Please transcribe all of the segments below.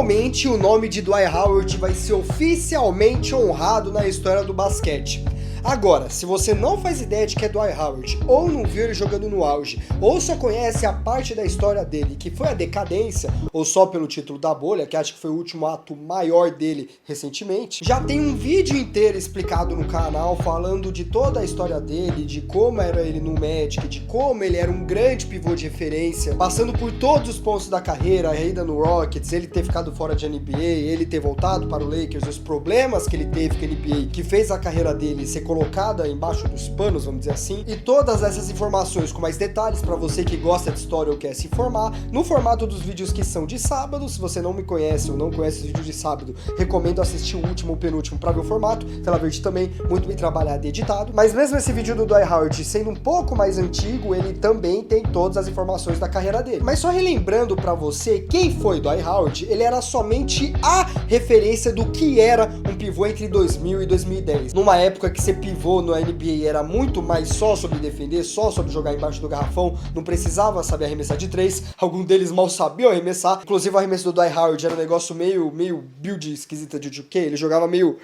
finalmente o nome de Dwight Howard vai ser oficialmente honrado na história do basquete. Agora, se você não faz ideia de que é Dwight Howard, ou não viu ele jogando no auge, ou só conhece a parte da história dele, que foi a decadência, ou só pelo título da bolha, que acho que foi o último ato maior dele recentemente, já tem um vídeo inteiro explicado no canal falando de toda a história dele, de como era ele no Magic, de como ele era um grande pivô de referência, passando por todos os pontos da carreira, a ida no Rockets, ele ter ficado fora de NBA, ele ter voltado para o Lakers, os problemas que ele teve com a NBA, que fez a carreira dele ser colocada embaixo dos panos, vamos dizer assim, e todas essas informações com mais detalhes para você que gosta de história ou quer se informar, no formato dos vídeos que são de sábado. Se você não me conhece ou não conhece os vídeos de sábado, recomendo assistir o último ou penúltimo para ver o formato, Tela Verde também, muito bem trabalhado e editado, mas mesmo esse vídeo do Dwight Howard sendo um pouco mais antigo, ele também tem todas as informações da carreira dele. Mas só relembrando para você quem foi Dwight Howard, ele era somente a referência do que era um pivô entre 2000 e 2010, numa época que você pivô no NBA era muito mais só sobre defender, só sobre jogar embaixo do garrafão, não precisava saber arremessar de 3, alguns deles mal sabiam arremessar, inclusive o arremesso do Dwight Howard era um negócio meio build esquisita de 2K, ele jogava meio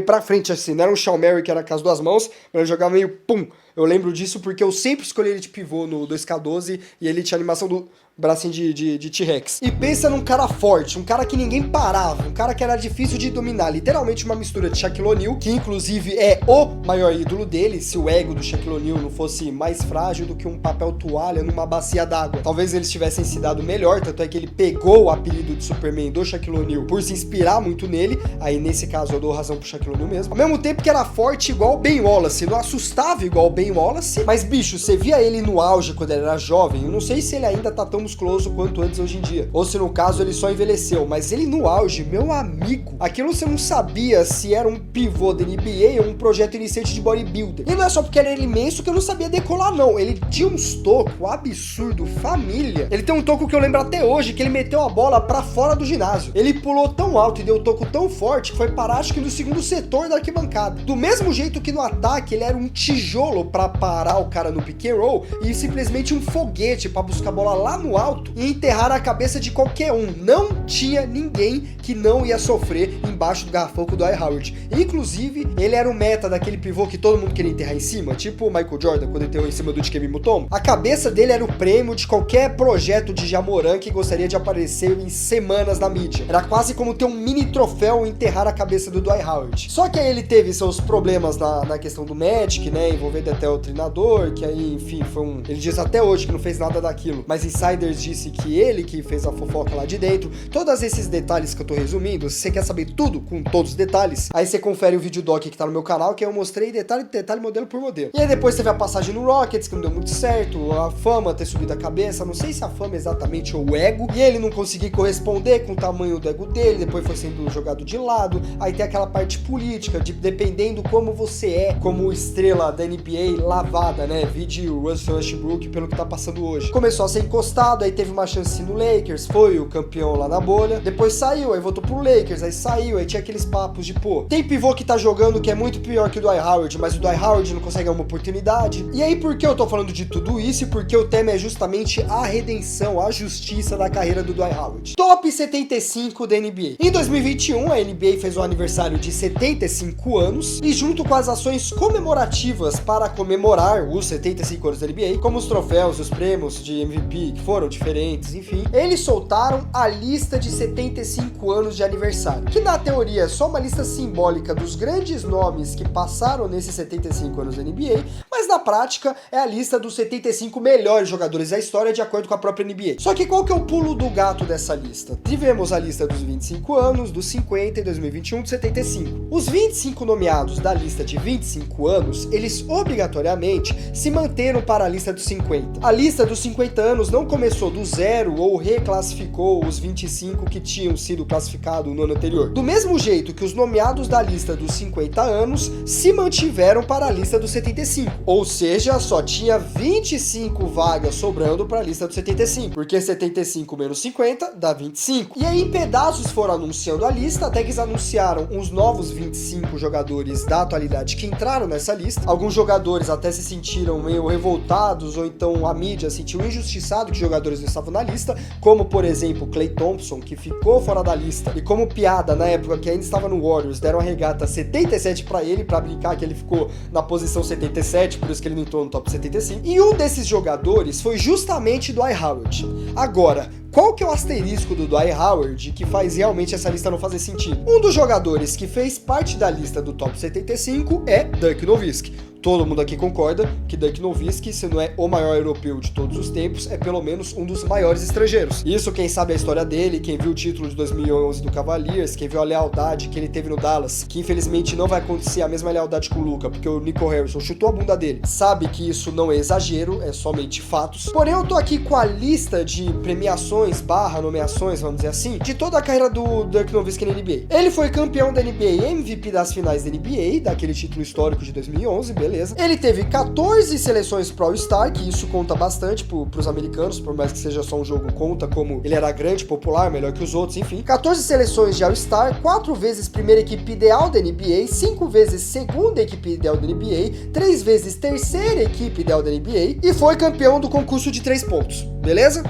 pra frente assim, não era um Shawn Mary que era com as duas mãos, mas ele jogava meio pum. Eu lembro disso porque eu sempre escolhi ele de pivô no 2K12 e ele tinha animação do bracinho de T-Rex. E pensa num cara forte, um cara que ninguém parava, um cara que era difícil de dominar, literalmente uma mistura de Shaquille O'Neal, que inclusive é o maior ídolo dele, se o ego do Shaquille O'Neal não fosse mais frágil do que um papel toalha numa bacia d'água. Talvez eles tivessem se dado melhor, tanto é que ele pegou o apelido de Superman do Shaquille O'Neal por se inspirar muito nele, aí nesse caso eu dou razão pro Shaquille O'Neal mesmo. Ao mesmo tempo que era forte igual o Ben Wallace, não assustava igual o Ben Wallace, mas bicho, você via ele no auge quando ele era jovem, eu não sei se ele ainda tá tão musculoso quanto antes hoje em dia, ou se no caso ele só envelheceu, mas ele no auge, meu amigo, aquilo você não sabia se era um pivô da NBA ou um projeto iniciante de bodybuilder. E não é só porque era ele imenso que eu não sabia decolar não, ele tinha uns tocos absurdo, família. Ele tem um toco que eu lembro até hoje, que ele meteu a bola pra fora do ginásio. Ele pulou tão alto e deu um toco tão forte que foi parar acho que no segundo setor da arquibancada. Do mesmo jeito que no ataque ele era um tijolo pra parar o cara no pick and roll e simplesmente um foguete pra buscar a bola lá no alto e enterrar a cabeça de qualquer um. Não tinha ninguém que não ia sofrer embaixo do garrafão com o Dwight Howard. Inclusive, ele era o meta daquele pivô que todo mundo queria enterrar em cima, tipo o Michael Jordan, quando ele enterrou em cima do Dikembe Mutombo. A cabeça dele era o prêmio de qualquer projeto de Jamoran que gostaria de aparecer em semanas na mídia. Era quase como ter um mini troféu enterrar a cabeça do Dwight Howard. Só que aí ele teve seus problemas na questão do Magic, né, envolvendo até o treinador, que aí, enfim, ele diz até hoje que não fez nada daquilo, mas insiders disse que ele que fez a fofoca lá de dentro. Todos esses detalhes que eu tô resumindo, se você quer saber tudo com todos os detalhes, aí você confere o vídeo doc que tá no meu canal, que eu mostrei detalhe por detalhe, modelo por modelo. E aí depois teve a passagem no Rockets, que não deu muito certo, a fama ter subido a cabeça, não sei se a fama é exatamente o ego, e ele não conseguir corresponder com o tamanho do ego dele, depois foi sendo jogado de lado, aí tem aquela parte política, de dependendo como você é, como estrela da NBA lavada, né, vídeo Russell Westbrook pelo que tá passando hoje. Começou a ser encostado, aí teve uma chance no Lakers, foi o campeão lá na bolha, depois saiu, aí voltou pro Lakers, aí saiu, aí tinha aqueles papos de, pô, tem pivô que tá jogando que é muito pior que o Dwight Howard, mas o Dwight Howard não consegue uma oportunidade. E aí por que eu tô falando de tudo isso? Porque o tema é justamente a redenção, a justiça da carreira do Dwight Howard. Top 75 da NBA. Em 2021, a NBA fez o aniversário de 75 anos, e junto com as ações comemorativas para comemorar os 75 anos da NBA, como os troféus e os prêmios de MVP, que foram diferentes, enfim, eles soltaram a lista de 75 anos de aniversário, que na teoria é só uma lista simbólica dos grandes nomes que passaram nesses 75 anos da NBA, mas na prática é a lista dos 75 melhores jogadores da história de acordo com a própria NBA. Só que qual que é o pulo do gato dessa lista? Tivemos a lista dos 25 anos, dos 50 e 2021 dos 75. Os 25 nomeados da lista de 25 anos, eles obrigatoriamente se manteram para a lista dos 50. A lista dos 50 anos não começou do zero ou reclassificou os 25 que tinham sido classificados no ano anterior. Do mesmo jeito que os nomeados da lista dos 50 anos se mantiveram para a lista dos 75. Ou seja, só tinha 25 vagas sobrando para a lista dos 75, porque 75 menos 50 dá 25. E aí em pedaços foram anunciando a lista, até que eles anunciaram os novos 25 jogadores da atualidade que entraram nessa lista. Alguns jogadores até se sentiram meio revoltados, ou então a mídia sentiu injustiçado que jogadores não estavam na lista, como por exemplo Klay Thompson, que ficou fora da lista, e como piada na época que ainda estava no Warriors, deram a regata 77 para ele, para brincar que ele ficou na posição 77, por isso que ele não entrou no top 75. E um desses jogadores foi justamente Dwight Howard. Agora, qual que é o asterisco do Dwight Howard que faz realmente essa lista não fazer sentido? Um dos jogadores que fez parte da lista do top 75 é Dirk Nowitzki. Todo mundo aqui concorda que Dirk Nowitzki, se não é o maior europeu de todos os tempos, é pelo menos um dos maiores estrangeiros. Isso quem sabe a história dele, quem viu o título de 2011 do Cavaliers, quem viu a lealdade que ele teve no Dallas, que infelizmente não vai acontecer a mesma lealdade com o Luka, porque o Nico Harrison chutou a bunda dele, sabe que isso não é exagero, é somente fatos. Porém, eu tô aqui com a lista de premiações / nomeações, vamos dizer assim, de toda a carreira do Dirk Nowitzki na NBA. Ele foi campeão da NBA, MVP das finais da NBA, daquele título histórico de 2011, beleza. Ele teve 14 seleções pro All-Star, que isso conta bastante pros americanos, por mais que seja só um jogo, conta como ele era grande, popular, melhor que os outros, enfim. 14 seleções de All-Star, 4 vezes primeira equipe ideal da NBA, 5 vezes segunda equipe ideal da NBA, 3 vezes terceira equipe ideal da NBA e foi campeão do concurso de 3 pontos, beleza?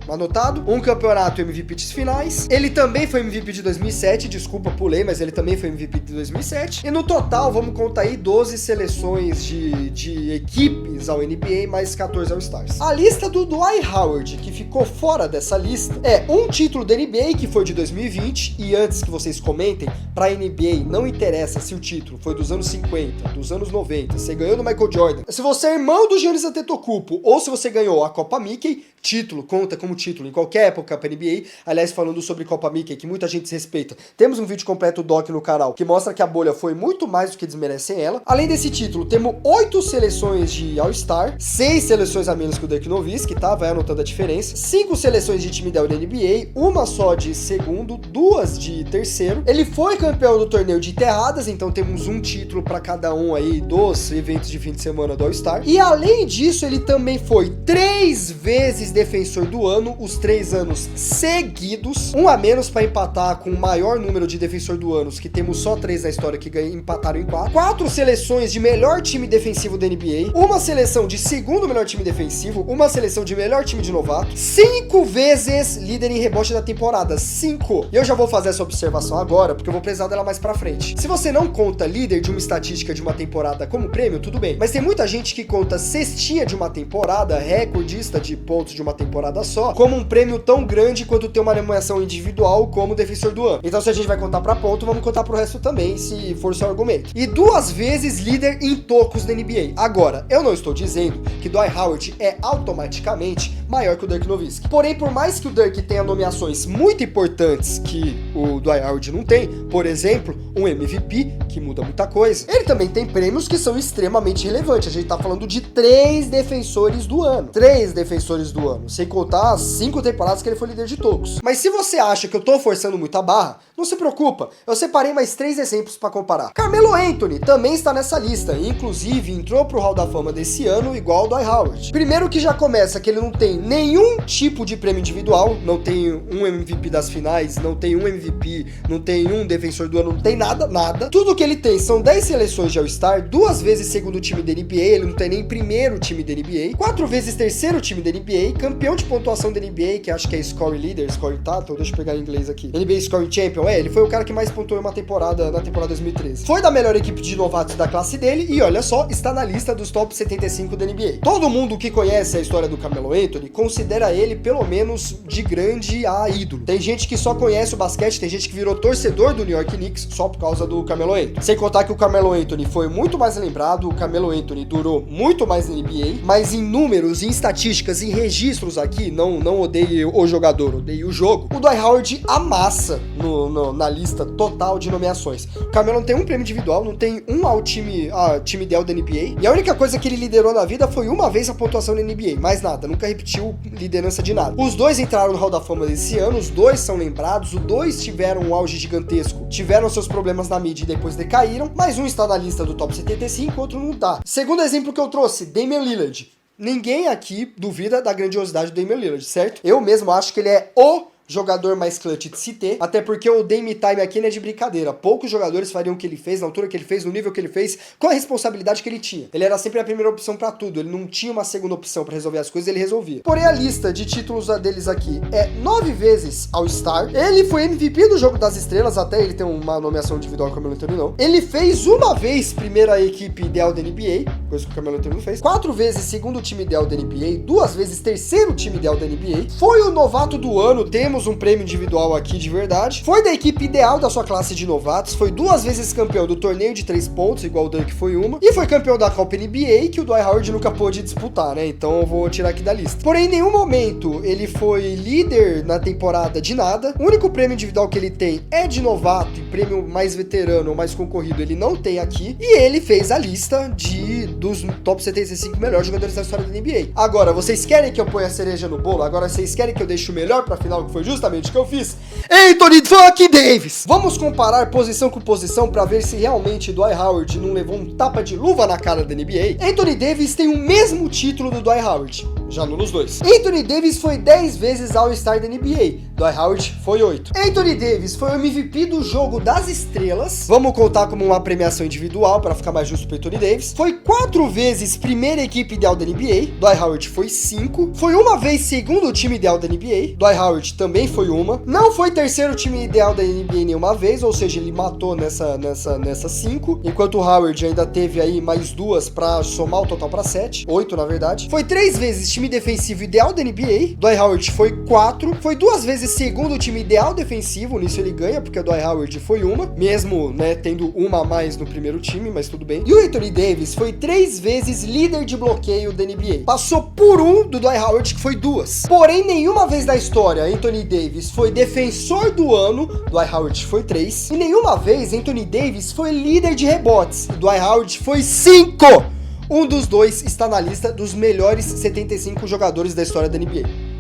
Anotado, um campeonato MVP de finais, ele também foi MVP de 2007, desculpa, pulei, mas ele também foi MVP de 2007, e no total, vamos contar aí 12 seleções de equipes ao NBA, mais 14 All-Stars. A lista do Dwight Howard, que ficou fora dessa lista, é um título da NBA, que foi de 2020, e antes que vocês comentem, pra NBA não interessa se o título foi dos anos 50, dos anos 90, você ganhou do Michael Jordan, se você é irmão do Giannis Antetokounmpo, ou se você ganhou a Copa Mickey, título, conta como título em qualquer época para NBA. Aliás, falando sobre Copa Mickey, que muita gente se respeita, temos um vídeo completo doc no canal que mostra que a bolha foi muito mais do que desmerecem ela. Além desse título, temos 8 seleções de All-Star, 6 seleções a menos que o Dirk Nowitzki, tá? Vai anotando a diferença. 5 seleções de time ideal da NBA, uma só de segundo, 2 de terceiro. Ele foi campeão do torneio de enterradas, então temos um título para cada um aí dos eventos de fim de semana do All-Star. E além disso, ele também foi 3 vezes defensor do ano, os 3 anos seguidos, um a menos para empatar com o maior número de defensor do ano, que temos só 3 na história que empataram em 4 seleções de melhor time defensivo da NBA, uma seleção de segundo melhor time defensivo, uma seleção de melhor time de novato, 5 vezes líder em rebote da temporada, 5. E eu já vou fazer essa observação agora, porque eu vou precisar dela mais pra frente. Se você não conta líder de uma estatística de uma temporada como prêmio, tudo bem, mas tem muita gente que conta cestinha de uma temporada, recordista de pontos de uma temporada só, como um prêmio tão grande quanto ter uma nomeação individual como defensor do ano. Então se a gente vai contar pra ponto, vamos contar pro resto também, se for seu argumento. E 2 vezes líder em tocos da NBA. Agora, eu não estou dizendo que Dwight Howard é automaticamente maior que o Dirk Nowitzki. Porém, por mais que o Dirk tenha nomeações muito importantes que o Dwight Howard não tem, por exemplo, um MVP, que muda muita coisa, ele também tem prêmios que são extremamente relevantes. A gente tá falando de 3 defensores do ano. 3 defensores do ano, sem contar as 5 temporadas que ele foi líder de tocos. Mas se você acha que eu tô forçando muito a barra, não se preocupa, eu separei mais 3 exemplos para comparar. Carmelo Anthony também está nessa lista, e inclusive entrou pro Hall da Fama desse ano igual ao Dwight Howard. Primeiro que já começa que ele não tem nenhum tipo de prêmio individual, não tem um MVP das finais, não tem um MVP, não tem um defensor do ano, não tem nada. Tudo que ele tem são 10 seleções de All-Star, 2 vezes segundo time da NBA, ele não tem nem primeiro time da NBA, 4 vezes terceiro time da NBA, campeão de pontuação da NBA, que acho que é Score Leader, Score Title, deixa eu pegar em inglês aqui. NBA Scoring Champion, ele foi o cara que mais pontuou em uma temporada, na temporada 2013. Foi da melhor equipe de novatos da classe dele e olha só, está na lista dos top 75 da NBA. Todo mundo que conhece a história do Carmelo Anthony considera ele pelo menos de grande a ídolo. Tem gente que só conhece o basquete, tem gente que virou torcedor do New York Knicks só por causa do Carmelo Anthony. Sem contar que o Carmelo Anthony foi muito mais lembrado, o Carmelo Anthony durou muito mais na NBA, mas em números, em estatísticas, em registros aqui, não não odeie o jogador, odeie o jogo, o Dwight Howard amassa na lista total de nomeações. O Carmelo não tem um prêmio individual, não tem um ao time ideal da NBA, e a única coisa que ele liderou na vida foi uma vez a pontuação da NBA, mais nada, nunca repetiu liderança de nada. Os dois entraram no Hall da Fama desse ano, os dois são lembrados, os dois tiveram um auge gigantesco, tiveram seus problemas na mídia e depois decaíram, mas um está na lista do top 75, outro não tá. Segundo exemplo que eu trouxe, Damian Lillard. Ninguém aqui duvida da grandiosidade do Damian Lillard, certo? Eu mesmo acho que ele é o jogador mais clutch de se ter, até porque o Dame Time aqui não é de brincadeira. Poucos jogadores fariam o que ele fez, na altura que ele fez, no nível que ele fez, com a responsabilidade que ele tinha. Ele era sempre a primeira opção pra tudo, ele não tinha uma segunda opção pra resolver as coisas, ele resolvia. Porém, a lista de títulos deles aqui é 9 vezes All-Star, ele foi MVP do Jogo das Estrelas, até ele tem uma nomeação individual que o Carmelo Anthony não. Ele fez uma vez primeira equipe ideal da NBA, coisa que o Carmelo Anthony não fez, 4 vezes segundo time ideal da NBA, 2 vezes terceiro time ideal da NBA, foi o novato do ano, temos um prêmio individual aqui de verdade, foi da equipe ideal da sua classe de novatos, foi 2 vezes campeão do torneio de 3 pontos, igual o Dirk foi uma, e foi campeão da Copa NBA, que o Dwight Howard nunca pôde disputar, né? Então eu vou tirar aqui da lista. Porém, em nenhum momento ele foi líder na temporada de nada. O único prêmio individual que ele tem é de novato, e prêmio mais veterano ou mais concorrido ele não tem aqui, e ele fez a lista dos top 75 melhores jogadores da história da NBA. Agora, vocês querem que eu ponha a cereja no bolo? Agora, vocês querem que eu deixe o melhor pra final, que foi justamente o que eu fiz? Anthony fucking Davis! Vamos comparar posição com posição pra ver se realmente Dwight Howard não levou um tapa de luva na cara da NBA. Anthony Davis tem o mesmo título do Dwight Howard, já nos dois. Anthony Davis foi 10 vezes All-Star da NBA, Dwight Howard foi 8. Anthony Davis foi o MVP do Jogo das Estrelas, vamos contar como uma premiação individual para ficar mais justo pro Anthony Davis. Foi 4 vezes primeira equipe ideal da NBA, Dwight Howard foi 5. Foi uma vez segundo time ideal da NBA, Dwight Howard também foi uma. Não foi terceiro time ideal da NBA nenhuma vez, ou seja, ele matou nessa 5, enquanto o Howard ainda teve aí mais 2 para somar o total para 7, 8 na verdade. Foi 3 vezes time defensivo ideal da NBA, Dwight Howard foi 4. Foi 2 vezes segundo time ideal defensivo, nisso ele ganha, porque o Dwight Howard foi uma, mesmo, né, tendo uma a mais no primeiro time, mas tudo bem. E o Anthony Davis foi 3 vezes líder de bloqueio da NBA. Passou por um do Dwight Howard, que foi 2. Porém, nenhuma vez na história Anthony Davis foi defensor do ano, Dwight Howard foi 3. E nenhuma vez Anthony Davis foi líder de rebotes, Dwight Howard foi 5. Um dos dois está na lista dos melhores 75 jogadores da história da NBA.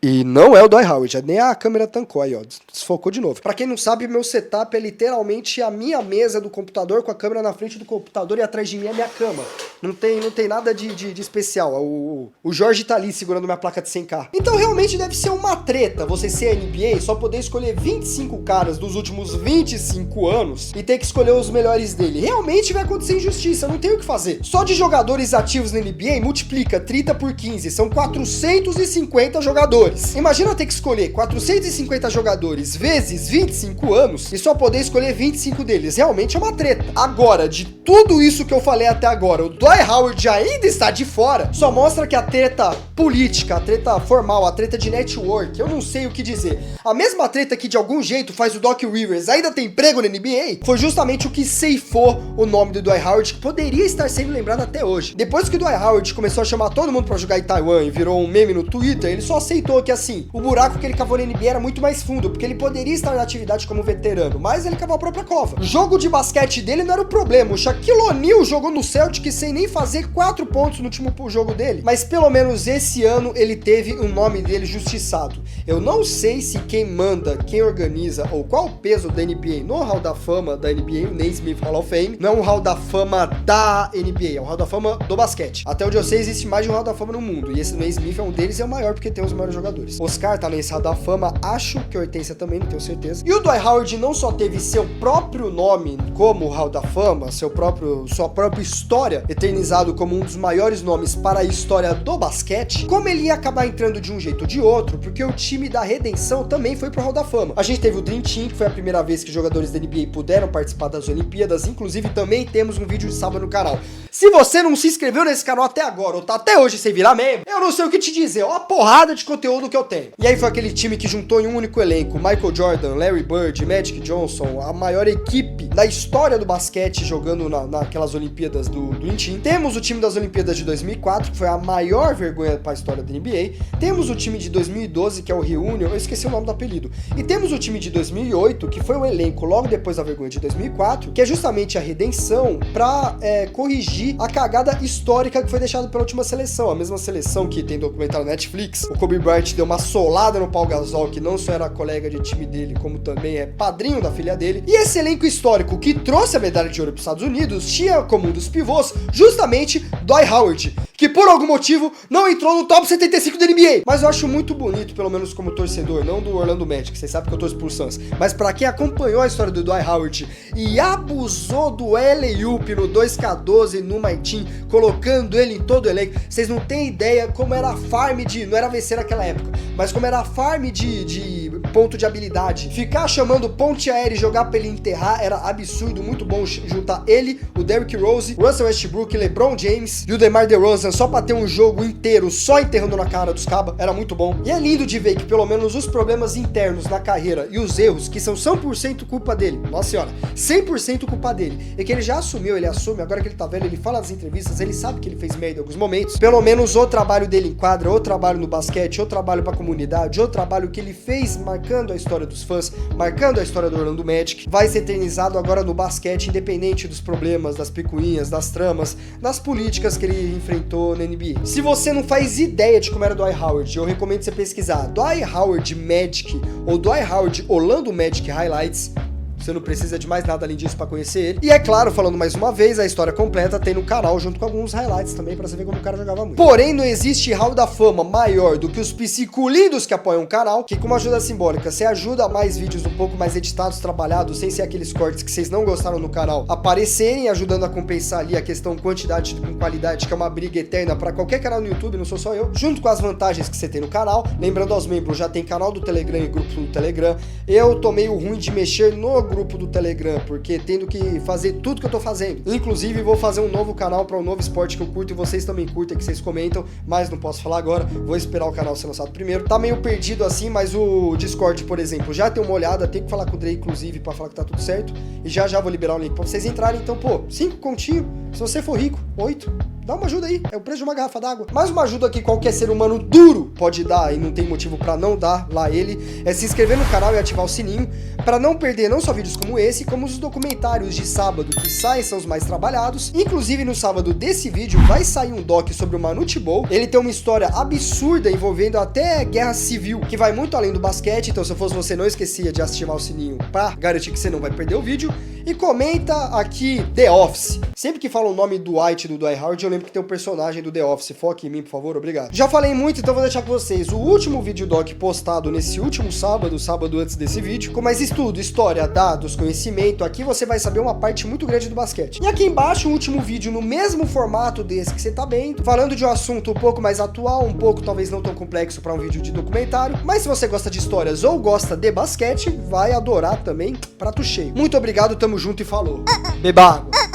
E não é o Dwight Howard, nem a câmera tancou aí, ó, desfocou de novo. Pra quem não sabe, meu setup é literalmente a minha mesa do computador com a câmera na frente do computador e atrás de mim é a minha cama. Não tem nada de especial. O Jorge tá ali segurando minha placa de 100k. Então realmente deve ser uma treta você ser a NBA e só poder escolher 25 caras dos últimos 25 anos e ter que escolher os melhores dele. Realmente vai acontecer injustiça, não tem o que fazer. Só de jogadores ativos na NBA, multiplica 30 por 15, são 450 jogadores. Imagina ter que escolher 450 jogadores vezes 25 anos e só poder escolher 25 deles. Realmente é uma treta. Agora, de tudo isso que eu falei até agora, o Dwight Howard ainda está de fora, só mostra que a treta política, a treta formal, a treta de network, eu não sei o que dizer. A mesma treta que de algum jeito faz o Doc Rivers ainda ter emprego na NBA, foi justamente o que ceifou o nome do Dwight Howard, que poderia estar sendo lembrado até hoje. Depois que o Dwight Howard começou a chamar todo mundo pra jogar em Taiwan e virou um meme no Twitter, ele só aceitou que assim, o buraco que ele cavou na NBA era muito mais fundo, porque ele poderia estar na atividade como veterano, mas ele cavou a própria cova. O jogo de basquete dele não era o problema, o Shaquille O'Neal jogou no Celtic sem nem fazer 4 pontos no último jogo dele, mas pelo menos esse ano ele teve o nome dele justiçado. Eu não sei se quem manda, quem organiza ou qual o peso da NBA no Hall da Fama da NBA, o Naismith Hall of Fame, não é um Hall da Fama da NBA, é um Hall da Fama do basquete. Até onde eu sei existe mais de um Hall da Fama no mundo, e esse Naismith é um deles e é o maior porque tem os maiores jogadores. Oscar tá nesse Hall da Fama, acho que a Hortência também, não tenho certeza. E o Dwight Howard não só teve seu próprio nome como Hall da Fama, sua própria história eternizado como um dos maiores nomes para a história do basquete, como ele ia acabar entrando de um jeito ou de outro, porque o time da redenção também foi pro Hall da Fama. A gente teve o Dream Team, que foi a primeira vez que jogadores da NBA puderam participar das Olimpíadas, inclusive também temos um vídeo de sábado no canal. Se você não se inscreveu nesse canal até agora, ou tá até hoje sem virar membro, eu não sei o que te dizer, ó a porrada de conteúdo que eu tenho. E aí foi aquele time que juntou em um único elenco Michael Jordan, Larry Bird, Magic Johnson, a maior equipe da história do basquete jogando naquelas Olimpíadas do Dream Team. Temos o time das Olimpíadas de 2004, que foi a maior vergonha para a história da NBA. Temos o time de 2012, que é o Reunion, eu esqueci o nome do apelido. E temos o time de 2008, que foi o elenco logo depois da vergonha de 2004, que é justamente a redenção para corrigir a cagada histórica que foi deixada pela última seleção. A mesma seleção que tem documentário na Netflix. O Kobe Bryant deu uma solada no Paul Gasol, que não só era colega de time dele, como também é padrinho da filha dele. E esse elenco histórico que trouxe a medalha de ouro para os Estados Unidos tinha como um dos pivôs justamente Dwight Howard, que por algum motivo não entrou no top 75 da NBA. Mas eu acho muito bonito, pelo menos como torcedor, não do Orlando Magic, vocês sabem que eu torço pro Suns, mas pra quem acompanhou a história do Dwight Howard e abusou do alley-oop no 2K12 no My Team, colocando ele em todo o elenco, vocês não têm ideia como era a farm de, não era vencer naquela época, mas como era a farm de ponto de habilidade. Ficar chamando ponte aérea e jogar pra ele enterrar era absurdo, muito bom juntar ele, o Derrick Rose, Russell Westbrook, LeBron James e o DeMar DeRozan só pra ter um jogo inteiro só enterrando na cara dos cabas, era muito bom. E é lindo de ver que pelo menos os problemas internos na carreira e os erros, que são 100% culpa dele, nossa senhora, 100% culpa dele, e que ele já assumiu, ele assume, agora que ele tá velho, ele fala nas entrevistas, ele sabe que ele fez merda em alguns momentos, pelo menos o trabalho dele em quadra, o trabalho no basquete, o trabalho pra comunidade, o trabalho que ele fez marcando a história dos fãs, marcando a história do Orlando Magic, vai ser eternizado agora no basquete, independente dos problemas, das picuinhas, das tramas, das políticas que ele enfrentou na NBA. Se você não faz ideia de como era Dwight Howard, eu recomendo você pesquisar Dwight Howard Magic ou Dwight Howard Orlando Magic Highlights. Você não precisa de mais nada além disso pra conhecer ele. E é claro, falando mais uma vez, a história completa tem no canal, junto com alguns highlights também, pra você ver como o cara jogava muito. Porém, não existe hall da fama maior do que os psicolindos que apoiam o canal, que com uma ajuda simbólica, você ajuda a mais vídeos um pouco mais editados, trabalhados, sem ser aqueles cortes que vocês não gostaram no canal, aparecerem, ajudando a compensar ali a questão quantidade com qualidade, que é uma briga eterna pra qualquer canal no YouTube, não sou só eu, junto com as vantagens que você tem no canal. Lembrando aos membros, já tem canal do Telegram e grupo do Telegram. Eu tô meio ruim de mexer no grupo do Telegram, porque tendo que fazer tudo que eu tô fazendo. Inclusive, vou fazer um novo canal para um novo esporte que eu curto e vocês também curtem, que vocês comentam, mas não posso falar agora, vou esperar o canal ser lançado primeiro. Tá meio perdido assim, mas o Discord, por exemplo, já tem uma olhada, tenho que falar com o Drake, inclusive, para falar que tá tudo certo, e já vou liberar o link pra vocês entrarem. Então, pô, 5 continho, se você for rico, 8. Dá uma ajuda aí, é o preço de uma garrafa d'água. Mais uma ajuda que qualquer ser humano duro pode dar, e não tem motivo pra não dar lá ele, é se inscrever no canal e ativar o sininho, pra não perder não só vídeos como esse, como os documentários de sábado que saem, são os mais trabalhados. Inclusive no sábado desse vídeo vai sair um doc sobre o Manute Bol. Ele tem uma história absurda envolvendo até guerra civil, que vai muito além do basquete, então se eu fosse você não esquecia de ativar o sininho pra garantir que você não vai perder o vídeo. E comenta aqui The Office. Sempre que fala o nome do Dwight e do Dwight Howard, eu lembro que tem um personagem do The Office. Foque em mim, por favor, obrigado. Já falei muito, então vou deixar com vocês o último vídeo doc postado nesse último sábado, sábado antes desse vídeo, com mais estudo, história, dados, conhecimento. Aqui você vai saber uma parte muito grande do basquete. E aqui embaixo um último vídeo no mesmo formato desse que você tá vendo, falando de um assunto um pouco mais atual, um pouco talvez não tão complexo para um vídeo de documentário, mas se você gosta de histórias ou gosta de basquete, vai adorar também, prato cheio. Muito obrigado, tamo junto e falou. Beba água.